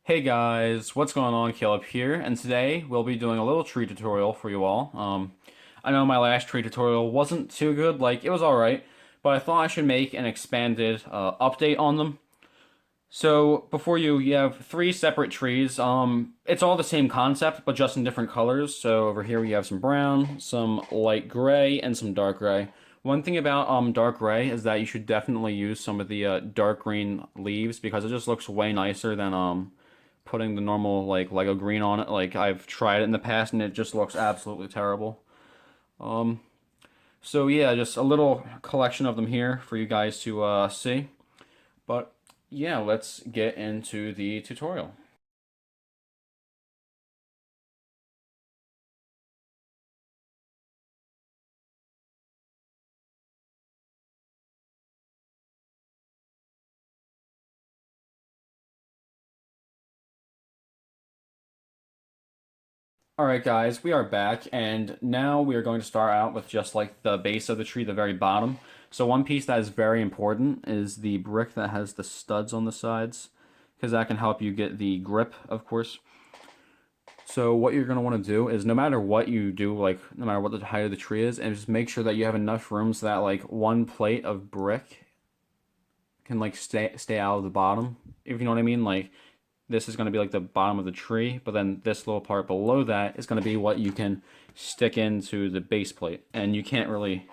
Hey guys, what's going on? Caleb here, and today we'll be doing a little tree tutorial for you all. I know my last tree tutorial wasn't too good, like it was alright, but I thought I should make an expanded update on them. So before you have three separate trees. It's all the same concept, but just in different colors. So over here we have some brown, some light gray, and some dark gray. One thing about dark gray is that you should definitely use some of the dark green leaves because it just looks way nicer than putting the normal like Lego green on it. Like I've tried it in the past and it just looks absolutely terrible. Um, so yeah, just a little collection of them here for you guys to see. But yeah, let's get into the tutorial. Alright guys, we are back and now we are going to start out with just like the base of the tree, the very bottom. So one piece that is very important is the brick that has the studs on the sides because that can help you get the grip, of course. So what you're going to want to do is no matter what you do, like no matter what the height of the tree is, and just make sure that you have enough room so that like one plate of brick can like stay out of the bottom, if you know what I mean. Like this is going to be like the bottom of the tree, but then this little part below that is going to be what you can stick into the base plate, and you can't really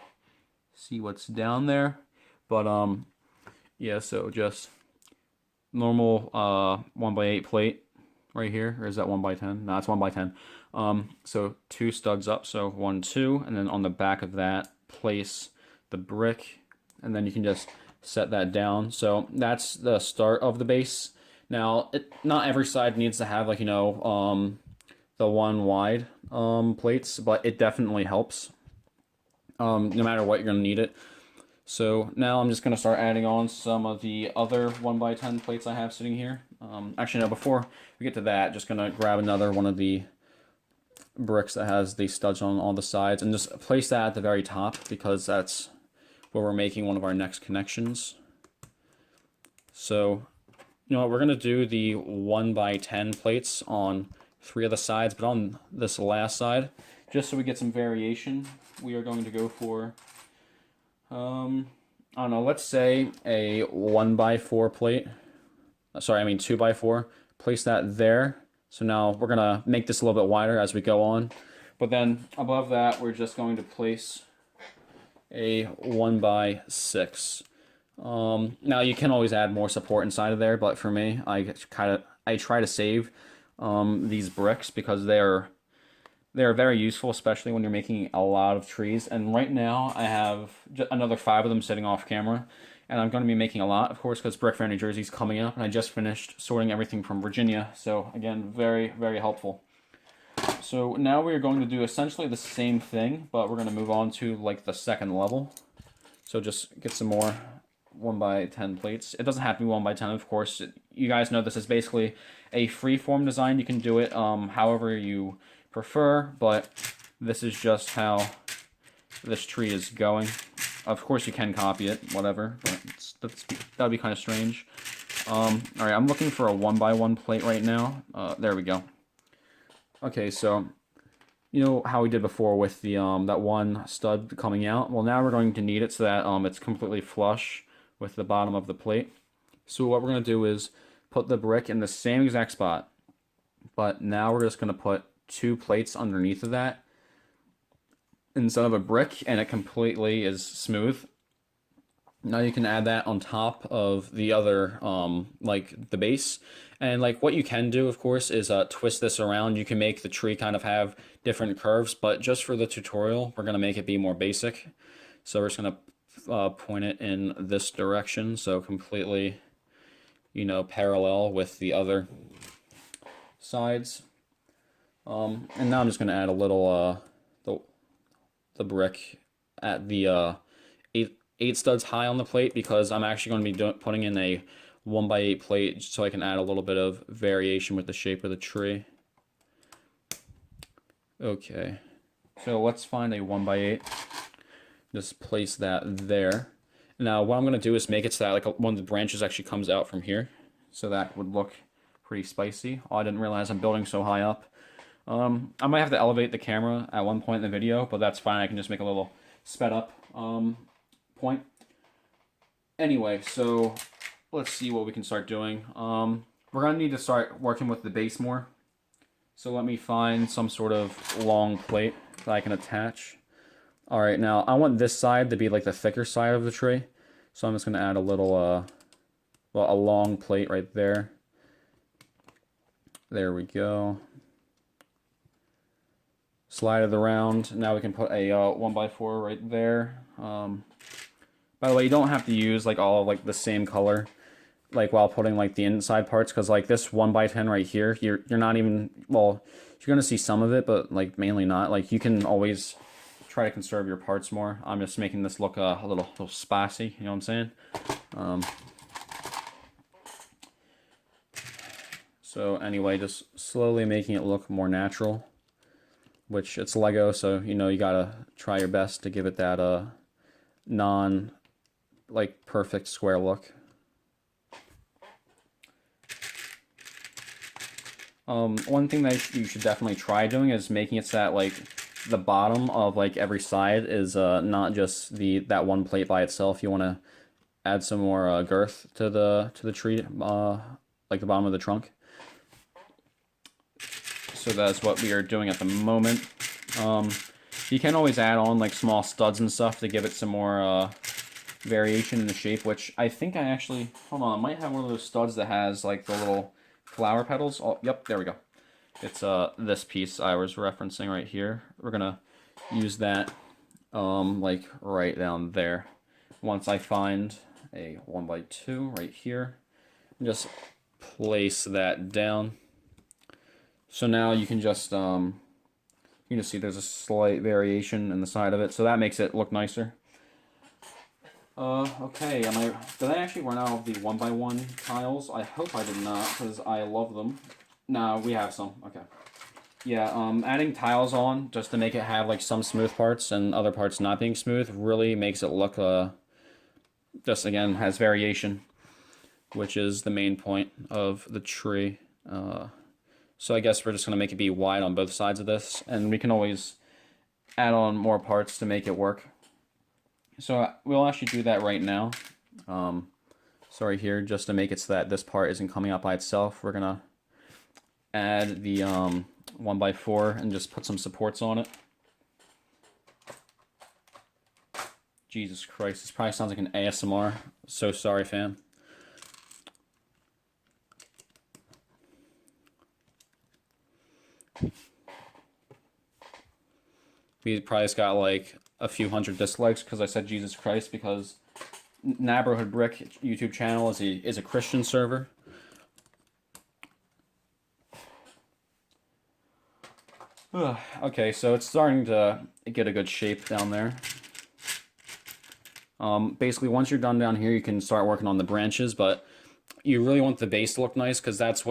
see what's down there, but yeah, so just normal 1x8 plate right here, or is that 1x10? No, it's 1x10. So two studs up, so 1, 2, and then on the back of that, place the brick, and then you can just set that down. So that's the start of the base. Now, not every side needs to have like the one wide plates, but it definitely helps. No matter what, you're gonna need it. So now I'm just going to start adding on some of the other 1x10 plates I have sitting here. Actually, no, before we get to that, just going to grab another one of the bricks that has the studs on all the sides and just place that at the very top because that's where we're making one of our next connections. So, you know what, we're going to do the 1x10 plates on 3 of the sides, but on this last side, just so we get some variation, we are going to go for I don't know, let's say a 1x4 plate. Sorry, I mean 2x4. Place that there. So now we're going to make this a little bit wider as we go on. But then above that, we're just going to place a 1x6. Now you can always add more support inside of there, but for me, I try to save these bricks because they're very useful, especially when you're making a lot of trees. And right now, I have another 5 of them sitting off camera. And I'm going to be making a lot, of course, because Brick Fair, New Jersey is coming up. And I just finished sorting everything from Virginia. So, again, very, very helpful. So now we are going to do essentially the same thing, but we're going to move on to, like, the second level. So just get some more 1x10 plates. It doesn't have to be 1x10, of course. You guys know this is basically a free-form design. You can do it however you prefer, but this is just how this tree is going. Of course, you can copy it, whatever, but that'd be kind of strange. All right, I'm looking for a 1x1 plate right now. There we go. Okay, so you know how we did before with the that one stud coming out? Well, now we're going to need it so that it's completely flush with the bottom of the plate. So what we're going to do is put the brick in the same exact spot, but now we're just going to put 2 plates underneath of that instead of a brick, and it completely is smooth. Now you can add that on top of the other, like the base. And like what you can do, of course, is twist this around. You can make the tree kind of have different curves, but just for the tutorial, we're going to make it be more basic. So we're just going to point it in this direction, so completely, you know, parallel with the other sides. And now I'm just going to add a little the brick at the 8 studs high on the plate because I'm actually going to be putting in a 1x8 plate so I can add a little bit of variation with the shape of the tree. Okay, so let's find a 1x8. Just place that there. Now what I'm going to do is make it so that like one of the branches actually comes out from here. So that would look pretty spicy. Oh, I didn't realize I'm building so high up. I might have to elevate the camera at one point in the video, but that's fine. I can just make a little sped up point. Anyway, so let's see what we can start doing. We're going to need to start working with the base more. So let me find some sort of long plate that I can attach. Alright, now I want this side to be like the thicker side of the tree. So I'm just going to add a little, well, a long plate right there. There we go. Slide it around. Now we can put a 1x4 right there. By the way, you don't have to use like all of like the same color, like while putting like the inside parts, because like this 1x10 right here, you're not even, well, you're gonna see some of it, but like mainly not. Like you can always try to conserve your parts more. I'm just making this look a little spicy. You know what I'm saying? So anyway, just slowly making it look more natural. Which it's Lego, so you know you gotta try your best to give it that non like perfect square look. One thing that you should definitely try doing is making it so that like the bottom of like every side is not just that one plate by itself. You want to add some more girth to the tree, like the bottom of the trunk. So that's what we are doing at the moment. You can always add on like small studs and stuff to give it some more variation in the shape, which I think I actually, hold on, I might have one of those studs that has like the little flower petals. Oh, yep, there we go. It's this piece I was referencing right here. We're gonna use that like right down there. Once I find a 1x2 right here, just place that down. So now you can just see there's a slight variation in the side of it, so that makes it look nicer. Okay, did I actually run out of the 1x1 tiles? I hope I did not, because I love them. No, we have some, okay. Yeah, adding tiles on, just to make it have like some smooth parts and other parts not being smooth, really makes it look, just again, has variation, which is the main point of the tree. So I guess we're just going to make it be wide on both sides of this, and we can always add on more parts to make it work. So we'll actually do that right now. Sorry here, just to make it so that this part isn't coming up by itself, we're going to add the 1x4 and just put some supports on it. Jesus Christ, this probably sounds like an ASMR. So sorry, fam. We probably just got like a few hundred dislikes because I said Jesus Christ, because Neighborhood Brick YouTube channel is a Christian server. Okay, so it's starting to get a good shape down there. Basically, once you're done down here, you can start working on the branches, but you really want the base to look nice, because that's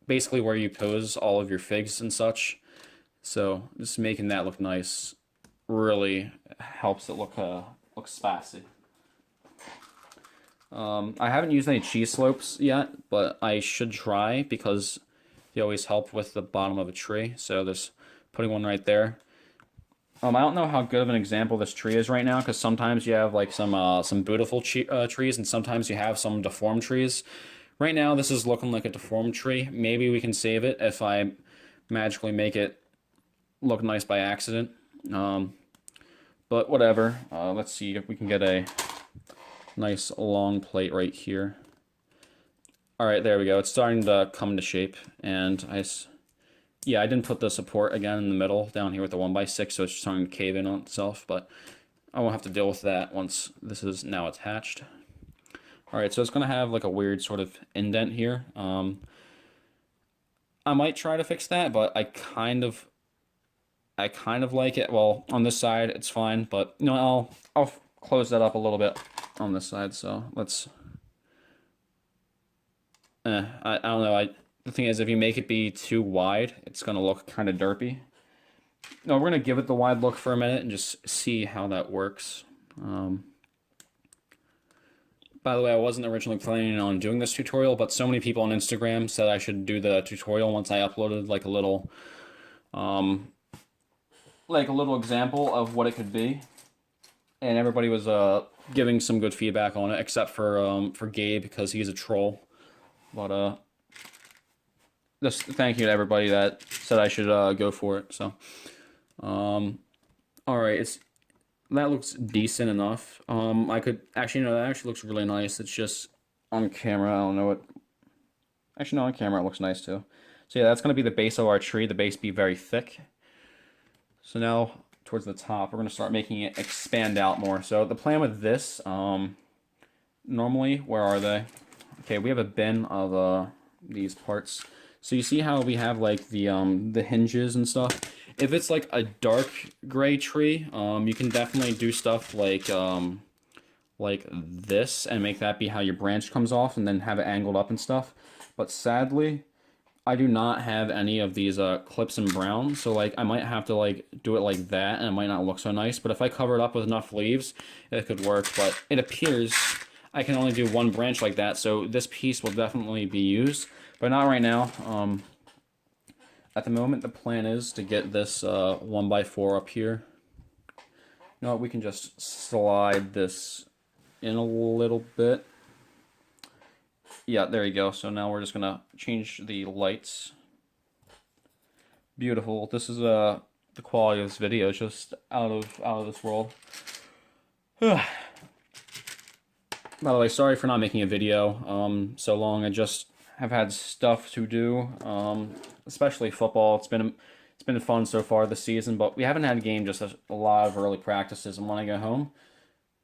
basically where you pose all of your figs and such. So just making that look nice really helps it look spicy. I haven't used any cheese slopes yet, but I should try, because they always help with the bottom of a tree. So just putting one right there. I don't know how good of an example this tree is right now, because sometimes you have like some beautiful trees, and sometimes you have some deformed trees. Right now, this is looking like a deformed tree. Maybe we can save it if I magically make it look nice by accident. But whatever. Let's see if we can get a nice long plate right here. Alright, there we go. It's starting to come into shape. And I didn't put the support again in the middle down here with the 1x6, so it's starting to cave in on itself. But I won't have to deal with that once this is now attached. Alright, so it's going to have like a weird sort of indent here. I might try to fix that, but I kind of like it. Well, on this side it's fine, but you know, I'll close that up a little bit on this side. So let's. I don't know. The thing is, if you make it be too wide, it's gonna look kind of derpy. No, we're gonna give it the wide look for a minute and just see how that works. By the way, I wasn't originally planning on doing this tutorial, but so many people on Instagram said I should do the tutorial once I uploaded um, like a little example of what it could be, and everybody was giving some good feedback on it, except for Gabe because he's a troll. But just thank you to everybody that said I should go for it. So, all right, that looks decent enough. I could actually no, that actually looks really nice. It's just on camera, I don't know what. Actually, no, on camera it looks nice too. So yeah, that's gonna be the base of our tree. The base be very thick. So now towards the top, we're gonna start making it expand out more. So the plan with this, normally, where are they? Okay, we have a bin of these parts. So you see how we have like the hinges and stuff. If it's like a dark gray tree, you can definitely do stuff like this and make that be how your branch comes off, and then have it angled up and stuff. But sadly, I do not have any of these clips in brown, so like I might have to like do it like that, and it might not look so nice. But if I cover it up with enough leaves, it could work. But it appears I can only do one branch like that, so this piece will definitely be used, but not right now. At the moment, the plan is to get this 1x4 up here. You know what, we can just slide this in a little bit. Yeah, there you go. So now we're just gonna change the lights. Beautiful. This is the quality of this video is just out of this world. By the way, sorry for not making a video so long. I just have had stuff to do, especially football. It's been fun so far this season, but we haven't had a game, just a lot of early practices. And when I go home,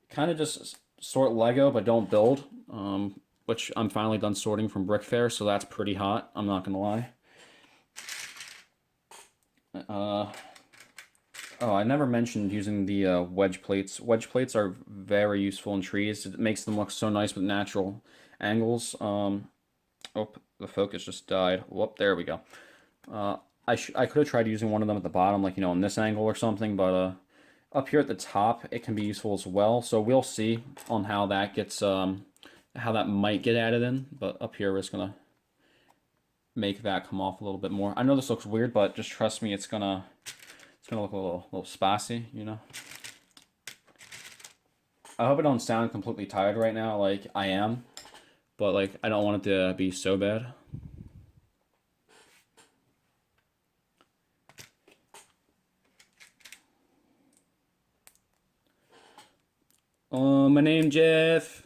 kind of just sort Lego, but don't build. Which I'm finally done sorting from Brick Fair, so that's pretty hot. I'm not gonna lie. Oh, I never mentioned using the wedge plates. Wedge plates are very useful in trees. It makes them look so nice with natural angles. Oh, the focus just died. Whoop, there we go. I could have tried using one of them at the bottom, like, you know, in this angle or something, but up here at the top, it can be useful as well. So we'll see on how that gets, how that might get added in, but up here we're just gonna make that come off a little bit more. I know this looks weird, but just trust me, it's gonna look a little spicy, you know. I hope I don't sound completely tired right now, like I am, but like I don't want it to be so bad. My name Jeff.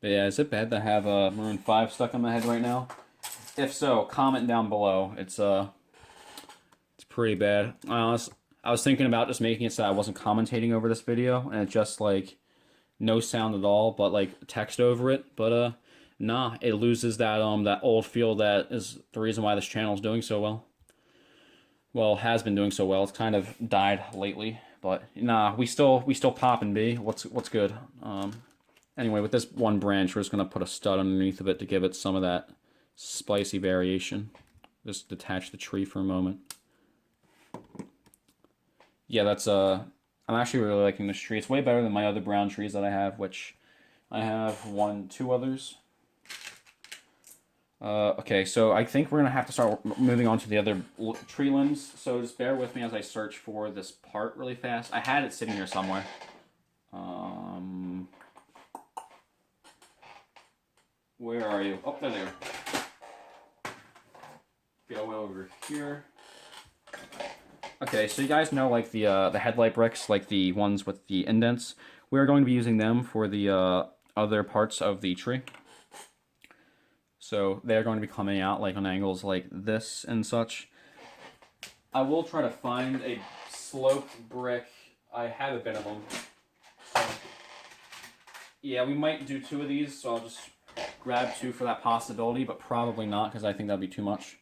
But yeah, is it bad to have Maroon 5 stuck in my head right now? If so, comment down below. It's pretty bad. I was thinking about just making it so I wasn't commentating over this video, and it's just like no sound at all, but like text over it. But nah, it loses that that old feel that is the reason why this channel is doing so well. Well, has been doing so well. It's kind of died lately, but nah, we still poppin', B. What's good? Anyway, with this one branch, we're just gonna put a stud underneath of it to give it some of that spicy variation. Just detach the tree for a moment. Yeah, that's I'm actually really liking this tree. It's way better than my other brown trees that I have, which I have two others. Okay, so I think we're gonna have to start moving on to the other tree limbs. So just bear with me as I search for this part really fast. I had it sitting here somewhere. Where are you? Oh, there they are. Go over here. Okay, so you guys know like the headlight bricks, like the ones with the indents. We're going to be using them for the other parts of the tree. So they're going to be coming out like on angles like this and such. I will try to find a sloped brick. I have a bit of them. So, yeah, we might do 2 of these, so I'll just grab 2 for that possibility, but probably not, because I think that'd be too much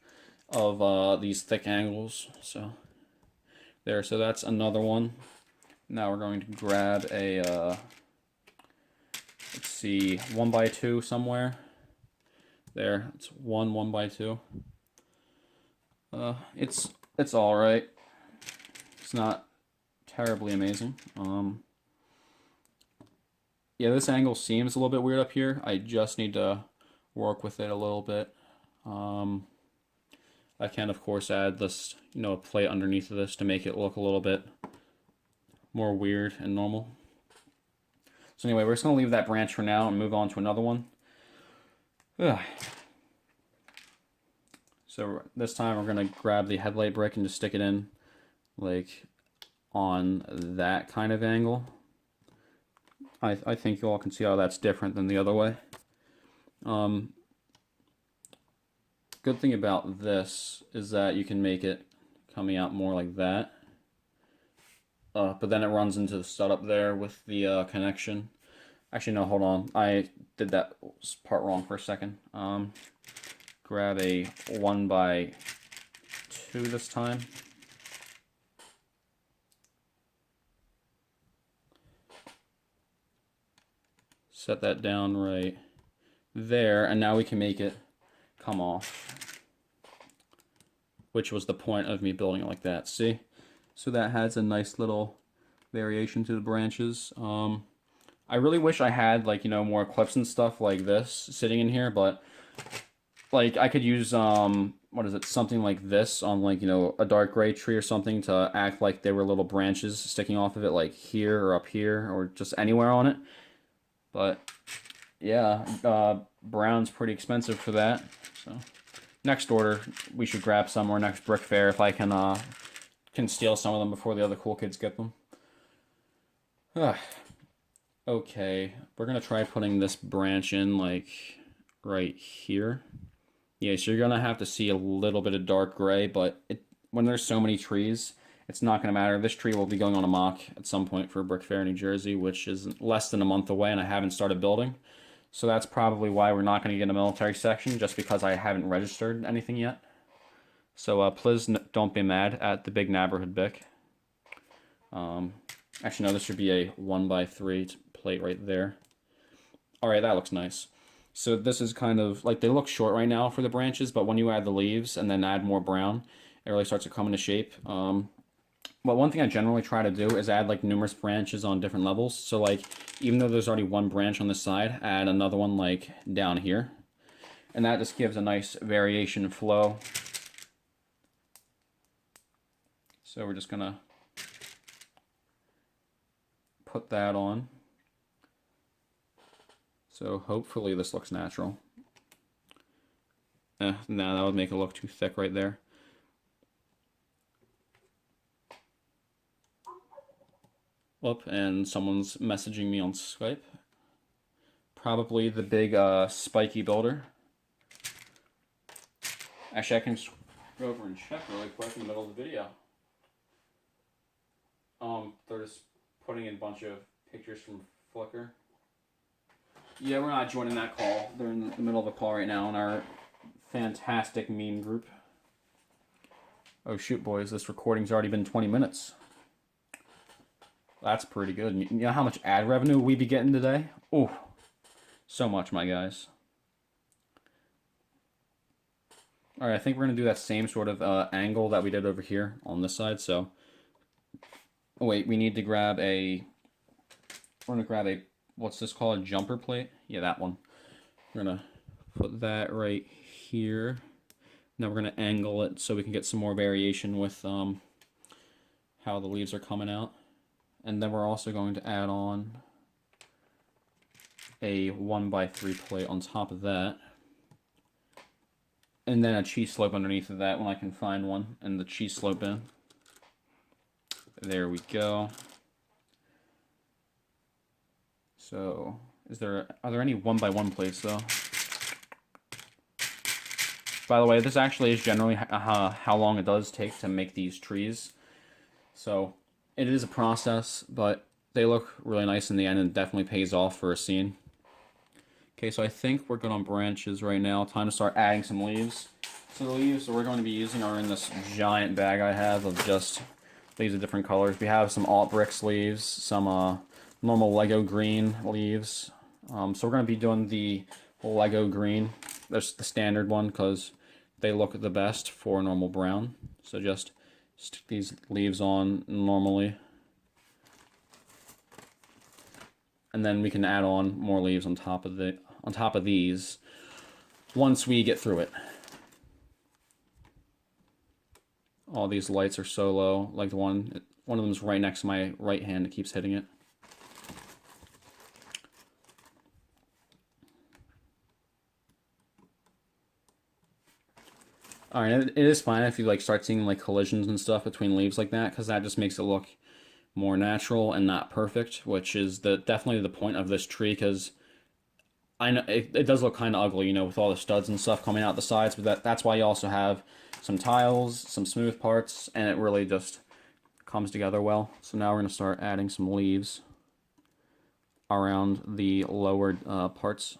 of these thick angles. So there, so that's another one. Now we're going to grab a let's see, 1x2 somewhere. There, it's 1x2. It's all right. It's not terribly amazing. Yeah, this angle seems a little bit weird up here. I just need to work with it a little bit. I can, of course, add this, a plate underneath of this to make it look a little bit more weird and normal. So anyway, we're just going to leave that branch for now and move on to another one. Ugh. So this time we're going to grab the headlight brick and just stick it in, like, on that kind of angle. I think you all can see how that's different than the other way. Good thing about this is that you can make it coming out more like that. But then it runs into the stud up there with the connection. Actually, no, hold on. I did that part wrong for a second. Grab a 1x2 this time. Set that down right there, and now we can make it come off, which was the point of me building it like that. See? So that has a nice little variation to the branches. I really wish I had, like, more clips and stuff like this sitting in here, but, like, I could use, something like this on, like, a dark gray tree or something to act like there were little branches sticking off of it, like here or up here or just anywhere on it. But, yeah, brown's pretty expensive for that. So, next order, we should grab some, or next brick fair if I can steal some of them before the other cool kids get them. Okay, we're going to try putting this branch in, like, right here. Yeah, so you're going to have to see a little bit of dark gray, but when there's so many trees, it's not going to matter. This tree will be going on a mock at some point for Brick Fair, New Jersey, which is less than a month away, and I haven't started building. So that's probably why we're not going to get a military section, just because I haven't registered anything yet. So please don't be mad at the big neighborhood Bic. Actually, no, this should be a 1x3 plate right there. All right, that looks nice. So this is kind of, like, they look short right now for the branches, but when you add the leaves and then add more brown, it really starts to come into shape. But one thing I generally try to do is add, like, numerous branches on different levels. So, like, even though there's already one branch on this side, add another one, like, down here. And that just gives a nice variation flow. So we're just going to put that on. So hopefully this looks natural. No, that would make it look too thick right there. Whoop, and someone's messaging me on Skype. Probably the big spiky builder. Actually, I can go over and check really quick in the middle of the video. They're just putting in a bunch of pictures from Flickr. Yeah, we're not joining that call. They're in the middle of a call right now in our fantastic meme group. Oh shoot, boys, this recording's already been 20 minutes. That's pretty good. You know how much ad revenue we be getting today? Oh, so much, my guys. All right, I think we're going to do that same sort of angle that we did over here on this side. So, oh wait, we need to grab a, we're going to grab a, what's this called, a jumper plate? Yeah, that one. We're going to put that right here. Now we're going to angle it so we can get some more variation with how the leaves are coming out. And then we're also going to add on a 1x3 plate on top of that. And then a cheese slope underneath of that when I can find one in the cheese slope bin. There we go. So, are there any 1x1 plates though? By the way, this actually is generally how long it does take to make these trees. So, it is a process, but they look really nice in the end and definitely pays off for a scene. Okay, so I think we're good on branches right now. Time to start adding some leaves. So the leaves that we're going to be using are in this giant bag I have of just leaves of different colors. We have some alt bricks leaves, some normal Lego green leaves. So we're going to be doing the Lego green. there's the standard one because they look the best for normal brown. So just stick these leaves on normally. And then we can add on more leaves on top of these once we get through it. All these lights are so low, like one of them is right next to my right hand, it keeps hitting it. Alright, it is fine if you like start seeing like collisions and stuff between leaves like that, because that just makes it look more natural and not perfect, which is definitely the point of this tree, because I know it does look kind of ugly, you know, with all the studs and stuff coming out the sides, but that's why you also have some tiles, some smooth parts, and it really just comes together well. So now we're going to start adding some leaves around the lower parts.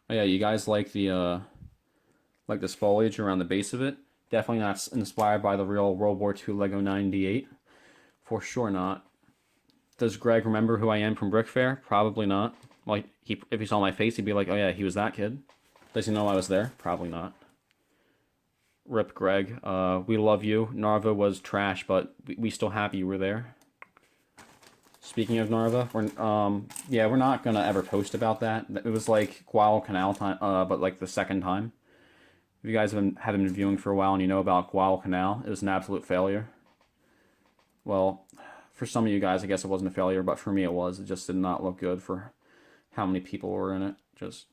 Oh yeah, you guys like this foliage around the base of it? Definitely not inspired by the real World War II Lego 98. For sure not. Does Greg remember who I am from Brick Fair? Probably not. Like, if he saw my face, he'd be like, oh yeah, he was that kid. Does he know I was there? Probably not. Rip Greg. We love you. Narva was trash, but we still happy you were there. Speaking of Narva, we're not gonna ever post about that. It was like Guadalcanal time, but like the second time. If you guys haven't been viewing for a while and you know about Guadalcanal, it was an absolute failure. Well, for some of you guys, I guess it wasn't a failure, but for me it was. It just did not look good for how many people were in it. Just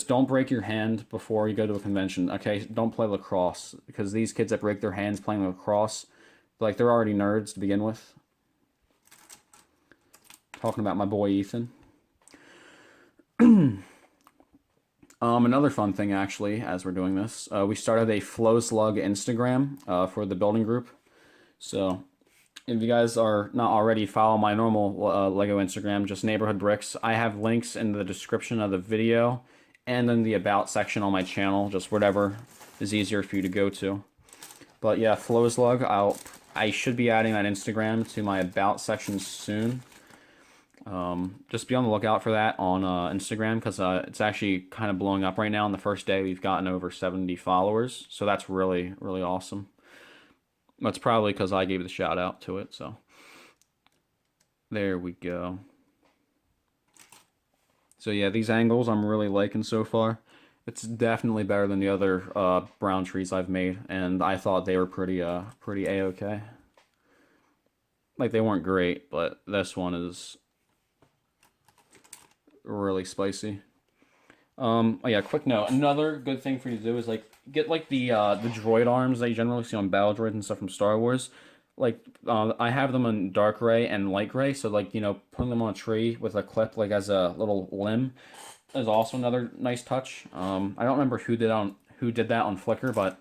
don't break your hand before you go to a convention. Okay, don't play lacrosse, because these kids that break their hands playing lacrosse, like, they're already nerds to begin with. Talking about my boy Ethan. Another fun thing, actually, as we're doing this, we started a Flowslug Instagram for the building group. So if you guys are not already, follow my normal Lego Instagram, just Neighborhood Bricks. I have links in the description of the video and in the About section on my channel, just whatever is easier for you to go to. But yeah, Flowslug, I should be adding that Instagram to my About section soon. Just be on the lookout for that on Instagram, because it's actually kind of blowing up right now. On the first day, we've gotten over 70 followers, so that's really, really awesome. That's probably because I gave the shout out to it, so there we go. So yeah, these angles I'm really liking so far. It's definitely better than the other brown trees I've made, and I thought they were pretty a-okay. Like, they weren't great, but this one is really spicy. Oh yeah, quick note. Another good thing for you to do is like get like the droid arms that you generally see on battle droids and stuff from Star Wars. Like, I have them in dark gray and light gray, so like, you know, putting them on a tree with a clip like as a little limb is also another nice touch. I don't remember who did that on Flickr, but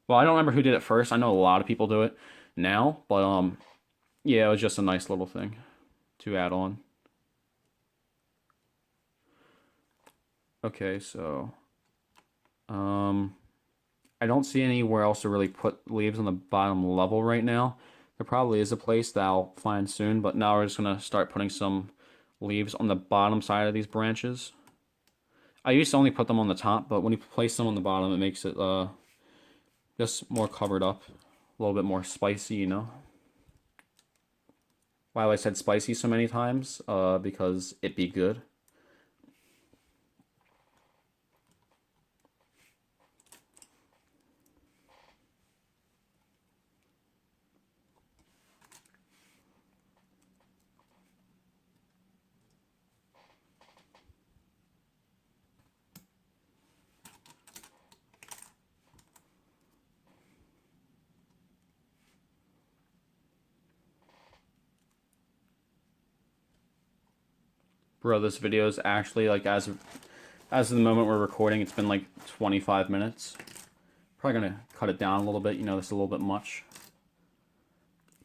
well, I don't remember who did it first. I know a lot of people do it now, but yeah, it was just a nice little thing to add on. Okay, so I don't see anywhere else to really put leaves on the bottom level right now. There probably is a place that I'll find soon, but now we're just gonna start putting some leaves on the bottom side of these branches. I used to only put them on the top, but when you place them on the bottom, it makes it just more covered up, a little bit more spicy, you know. Why I said spicy so many times? Because it be good. Bro, this video is actually, like, as of the moment we're recording, it's been like 25 minutes. Probably gonna cut it down a little bit, you know, this is a little bit much.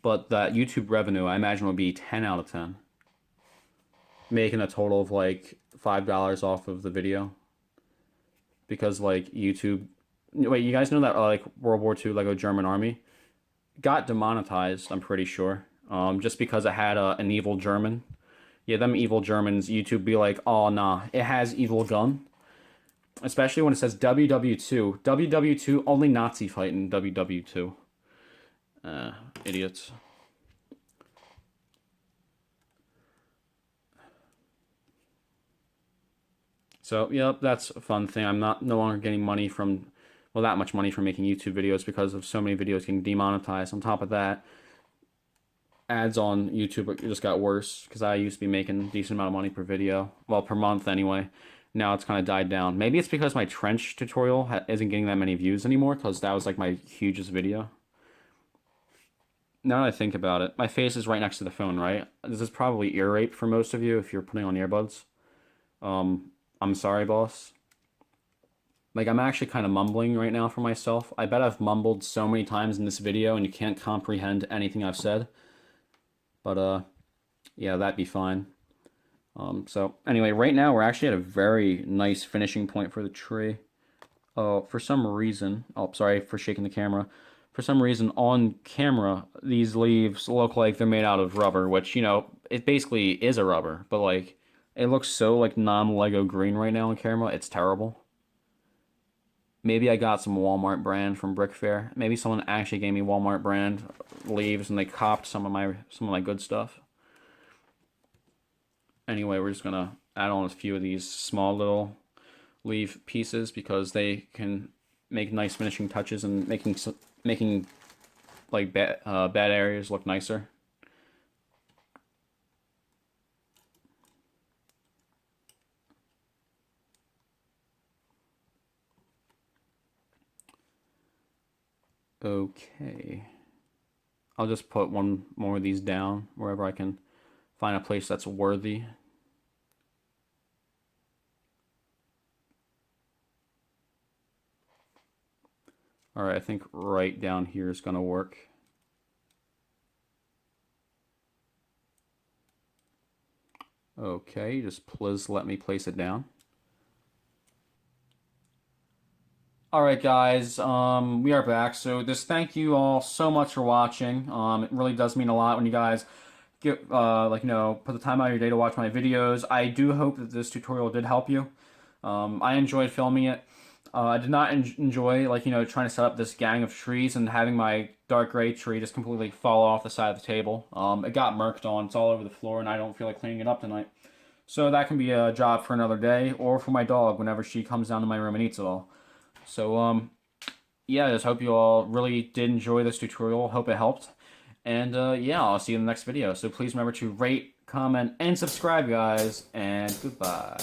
But that YouTube revenue, I imagine, would be 10 out of 10. Making a total of like $5 off of the video. Because like YouTube, wait, you guys know that like World War II Lego German Army got demonetized, I'm pretty sure. Just because it had an evil German Yeah, them evil Germans, YouTube be like, oh nah, it has evil gun. Especially when it says WW2. WW2, only Nazi fighting WW2. Idiots. So, yep, that's a fun thing. I'm no longer getting money from, well, that much money from making YouTube videos because of so many videos getting demonetized. On top of that, ads on YouTube just got worse because I used to be making a decent amount of money per video. Well, per month anyway. Now it's kind of died down. Maybe it's because my trench tutorial isn't getting that many views anymore because that was like my hugest video. Now that I think about it, my face is right next to the phone, right? This is probably ear rape for most of you if you're putting on earbuds. I'm sorry, boss. Like, I'm actually kind of mumbling right now for myself. I bet I've mumbled so many times in this video and you can't comprehend anything I've said. But, yeah, that'd be fine. So, anyway, right now we're actually at a very nice finishing point for the tree. For some reason, oh, sorry for shaking the camera. For some reason, on camera, these leaves look like they're made out of rubber, which, you know, it basically is a rubber, but, like, it looks so, like, non-Lego green right now on camera, it's terrible. Maybe I got some Walmart brand from Brick Fair. Maybe someone actually gave me Walmart brand leaves and they copped some of my good stuff. Anyway, we're just gonna add on a few of these small little leaf pieces because they can make nice finishing touches and making like bad areas look nicer. Okay. I'll just put one more of these down wherever I can find a place that's worthy. All right, I think right down here is gonna work. Okay, just please let me place it down. All right, guys, we are back. So just thank you all so much for watching. It really does mean a lot when you guys get, like, you know, put the time out of your day to watch my videos. I do hope that this tutorial did help you. I enjoyed filming it. I did not enjoy, like, you know, trying to set up this gang of trees and having my dark gray tree just completely fall off the side of the table. It got murked on. It's all over the floor, and I don't feel like cleaning it up tonight. So that can be a job for another day, or for my dog whenever she comes down to my room and eats it all. So, yeah, I just hope you all really did enjoy this tutorial. Hope it helped. And, yeah, I'll see you in the next video. So please remember to rate, comment, and subscribe, guys. And goodbye.